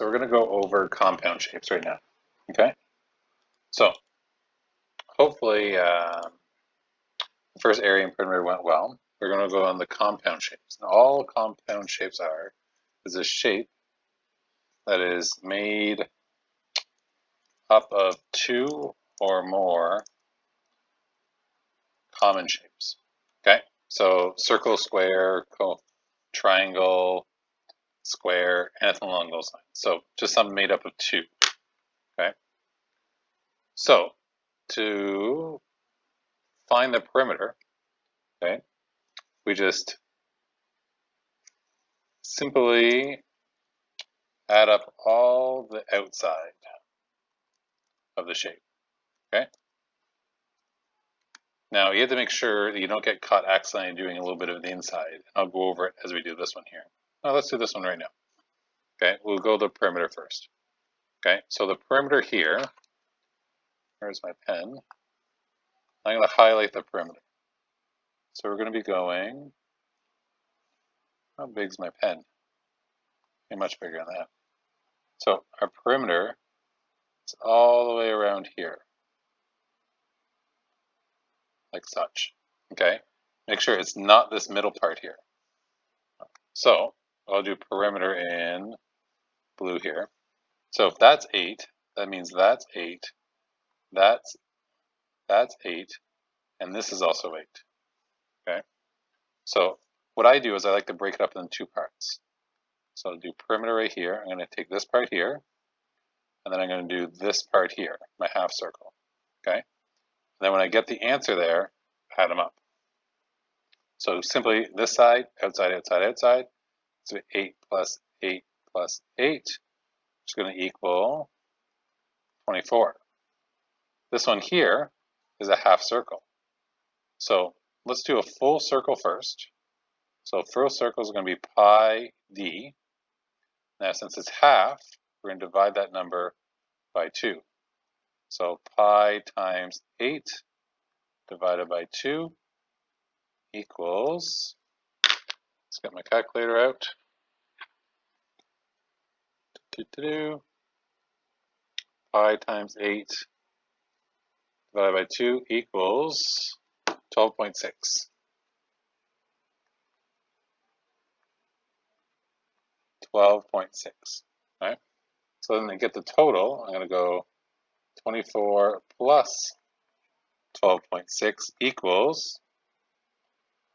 So we're going to go over compound shapes right now. Okay. So hopefully the first area and perimeter went well. We're going to go on the compound shapes. And all compound shapes is a shape that is made up of two or more common shapes. Okay. So circle, square, triangle, square, anything along those lines. So just something made up of two. Okay. So to find the perimeter, okay, we just simply add up all the outside of the shape. Okay. Now you have to make sure that you don't get caught accidentally doing a little bit of the inside. I'll go over it as we do this one here. Now let's do this one right now. Okay, we'll go the perimeter first. Okay, so the perimeter here, where's my pen? I'm going to highlight the perimeter. So we're going to be going, how big's my pen? Much bigger than that. So our perimeter is all the way around here, like such. Okay, make sure it's not this middle part here. So I'll do perimeter in blue here. So if that's 8, that means that's 8, that's 8, and this is also 8. Okay. So what I do is I like to break it up into two parts. So I'll do perimeter right here. I'm going to take this part here, and then I'm going to do this part here, my half circle. Okay. And then when I get the answer there, add them up. So simply this side, outside, outside, outside. So 8 plus 8 plus 8 is going to equal 24. This one here is a half circle. So let's do a full circle first. So full circle is going to be pi d. Now since it's half, we're going to divide that number by 2. So pi times 8 divided by 2 equals, let's get my calculator out. Pi times 8 divided by 2 equals 12.6. 12.6. Right? So then to get the total, I'm going to go 24 plus 12.6 equals,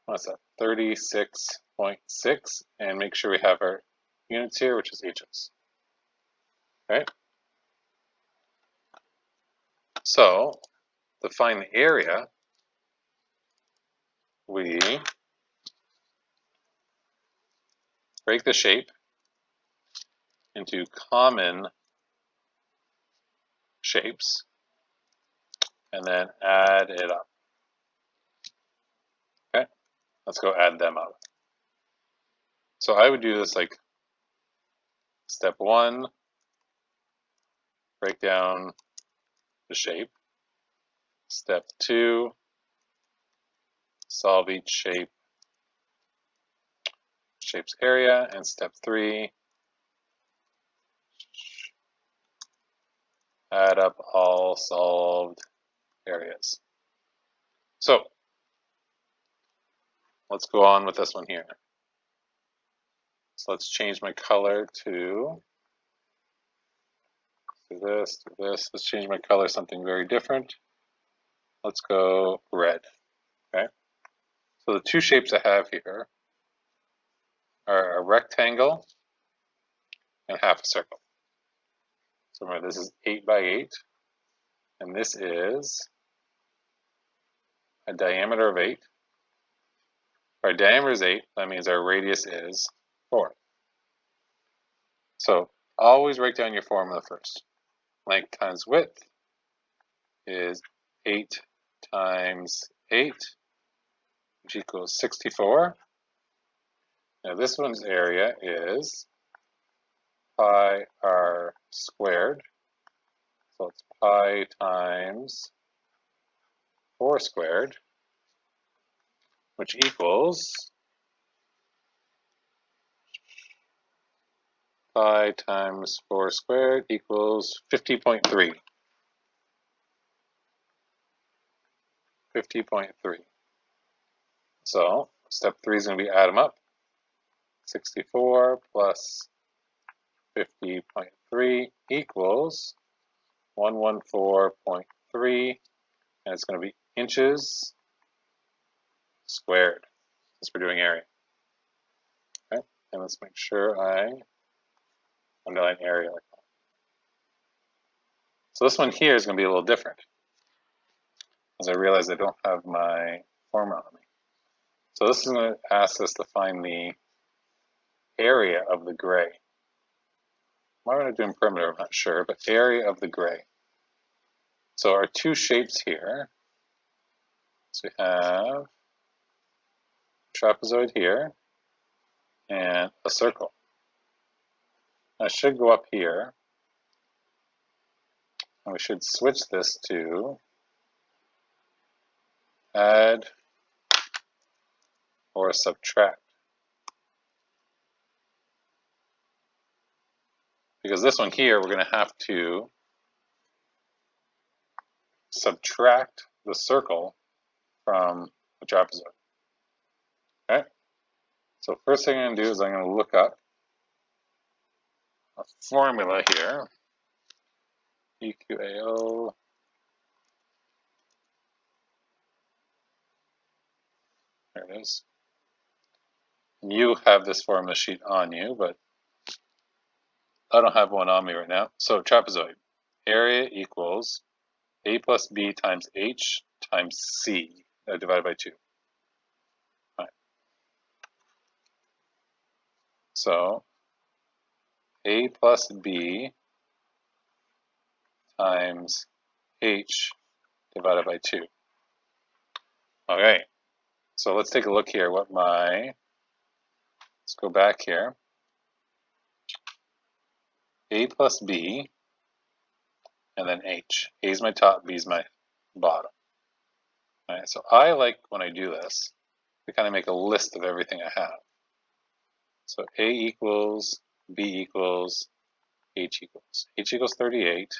what's that? 36.6, and make sure we have our units here, which is inches. Right? So to find the area, we break the shape into common shapes and then add it up. Okay, let's go add them up. So I would do this like step 1, break down the shape. Step 2, solve each shape's area, and step 3, add up all solved areas. So let's go on with this one here. So let's change my color to this, to this. Let's change my color to something very different. Let's go red. Okay. So the two shapes I have here are a rectangle and half a circle. So remember, this is 8 by 8, and this is a diameter of 8. If our diameter is 8, that means our radius is 4. So always write down your formula first. Length times width is 8 times 8, which equals 64. Now this one's area is pi r squared. So it's pi times 4 squared, which equals pi times 4 squared equals 50.3. 50.3. So step 3 is going to be add them up. 64 plus 50.3 equals 114.3, and it's going to be inches squared, since we're doing area. Okay, and let's make sure I underline area like that. So this one here is going to be a little different, as I realize I don't have my formula on me. So this is going to ask us to find the area of the gray. Why would I do in perimeter? I'm not sure, but area of the gray. So our two shapes here, so we have trapezoid here and a circle. I should go up here, and we should switch this to add or subtract. Because this one here, we're going to have to subtract the circle from the trapezoid. Okay? So first thing I'm going to do is I'm going to look up a formula here. EQAO. There it is. You have this formula sheet on you, but I don't have one on me right now. So trapezoid. Area equals A plus B times H times C divided by 2. Right. So A plus B times H divided by 2. Okay, so let's take a look here what let's go back here. A plus B and then H. A is my top, B is my bottom. All right, so I like when I do this to kind of make a list of everything I have. So A equals, B equals, H equals. H equals 38.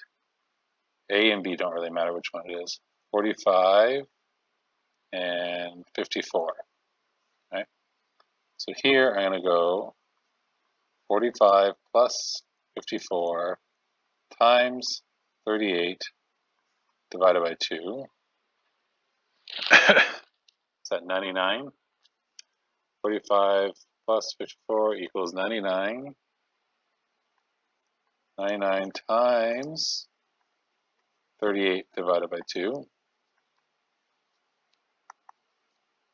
A and B don't really matter which one it is. 45 and 54. Right? So here I'm going to go 45 plus 54 times 38 divided by 2. Is that 99? 45 plus 54 equals 99. 99 times 38 divided by 2.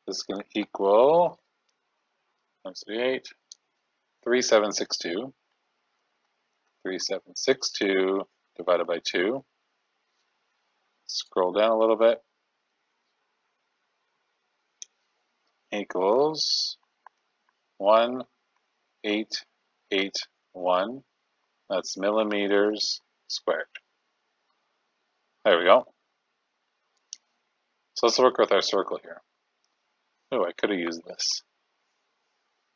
This is going to equal times 38, 3762. 3762 divided by 2. Scroll down a little bit. Equals 1881. That's millimeters squared. There we go. So let's work with our circle here. Oh, I could have used this.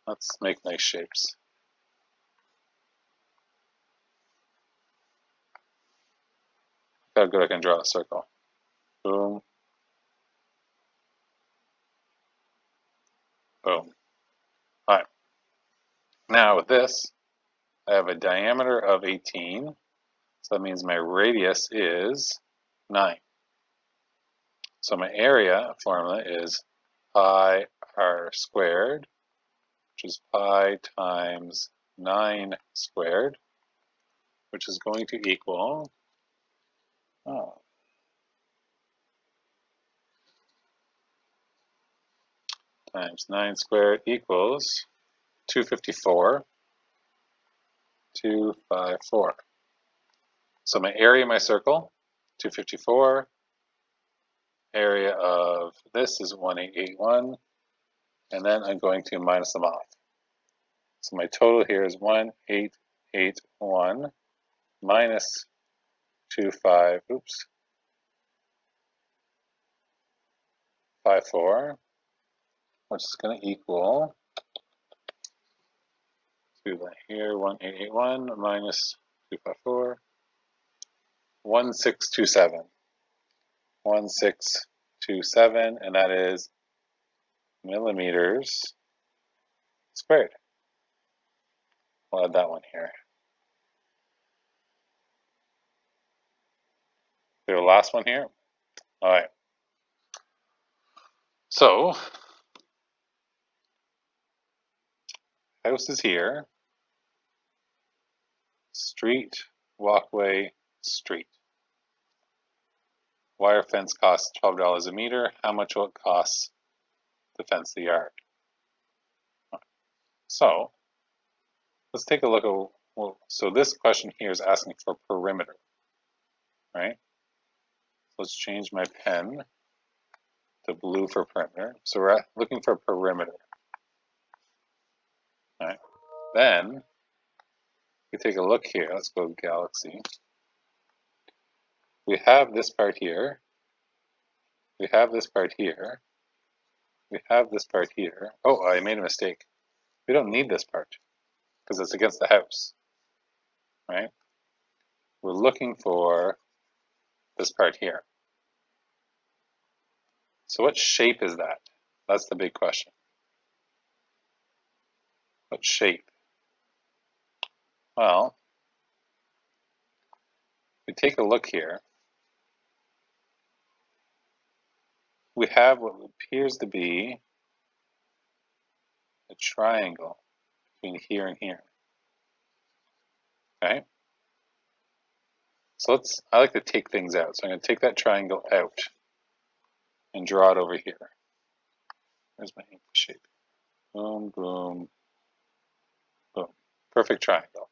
Let's make nice shapes. Look how good I can draw a circle. Boom. Boom. All right. Now with this, I have a diameter of 18. So that means my radius is 9. So my area formula is pi r squared, which is pi times 9 squared, which is going to equal times 9 squared equals 254. 254. So my area of my circle, 254. Area of this is 1881. And then I'm going to minus them off. So my total here is 1881 minus 54, which is going to equal, do that here. 1881 minus 254. 1627. 1627, and that is millimeters squared. We'll add that one here. The last one here. All right. So, house is here. Street, walkway, street. Wire fence costs $12 a meter. How much will it cost to fence the yard? So, let's take a look at, well, so this question here is asking for perimeter, right? Let's change my pen to blue for perimeter. So we're looking for perimeter. All right. Then we take a look here. Let's go to Galaxy. We have this part here. We have this part here. We have this part here. Oh, I made a mistake. We don't need this part because it's against the house, right? We're looking for this part here. So what shape is that? That's the big question. What shape? Well, we take a look here. We have what appears to be a triangle between here and here. Okay? So I like to take things out. So I'm going to take that triangle out and draw it over here. Where's my ink shape? Boom, boom, boom. Perfect triangle.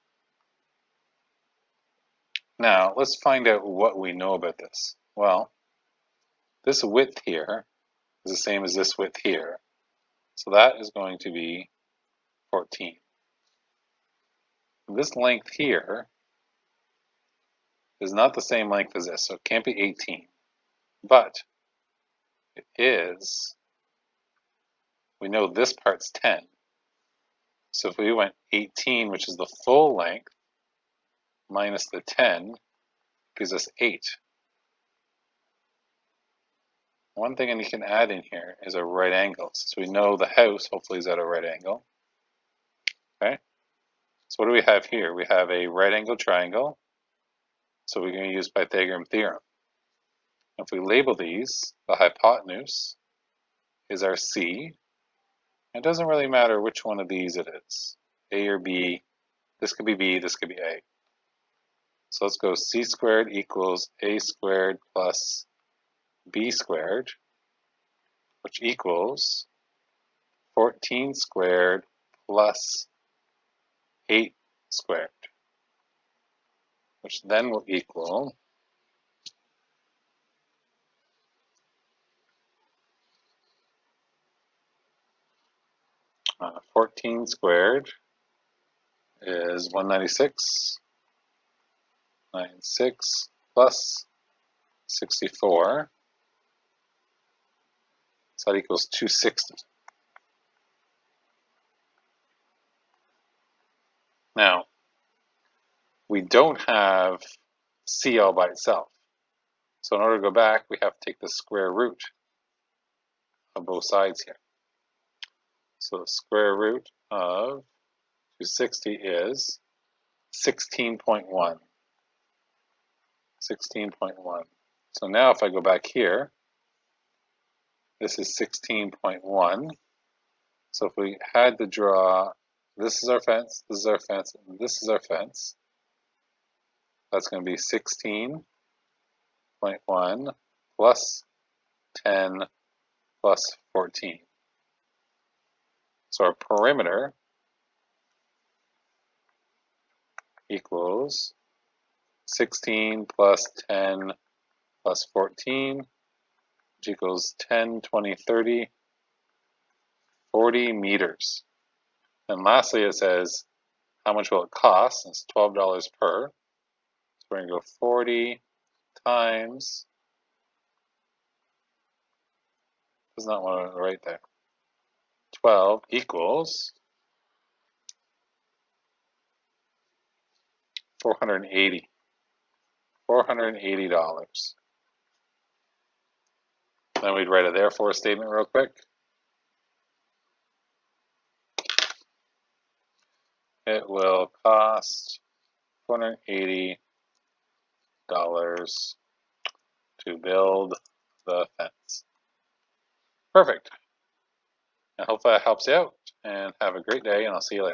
Now, let's find out what we know about this. Well, this width here is the same as this width here. So that is going to be 14. This length here is not the same length as this, so it can't be 18. But it is, we know this part's 10. So if we went 18, which is the full length, minus the 10, gives us 8. One thing you can add in here is a right angle. So we know the house hopefully is at a right angle. Okay? So what do we have here? We have a right angle triangle. So we're going to use Pythagorean theorem. If we label these, the hypotenuse is our C. It doesn't really matter which one of these it is, A or B. This could be B, this could be A. So let's go C squared equals A squared plus B squared, which equals 14 squared plus 8 squared, which then will equal 14 squared is 196, 96 plus 64, so that equals 260. Now, we don't have C all by itself. So in order to go back, we have to take the square root of both sides here. So the square root of 260 is 16.1. 16.1. So now if I go back here, this is 16.1. So if we had to draw, this is our fence, this is our fence, and this is our fence. That's going to be 16.1 plus 10 plus 14. So our perimeter equals 16 plus 10 plus 14, which equals 10, 20, 30, 40 meters. And lastly, it says, how much will it cost? It's $12 per. So we're going to go 40 times, does not want to write there, 12 equals $480. $480. Then we'd write a therefore statement real quick. It will cost $480 to build the fence. Perfect. I hope that helps you out, and have a great day, and I'll see you later.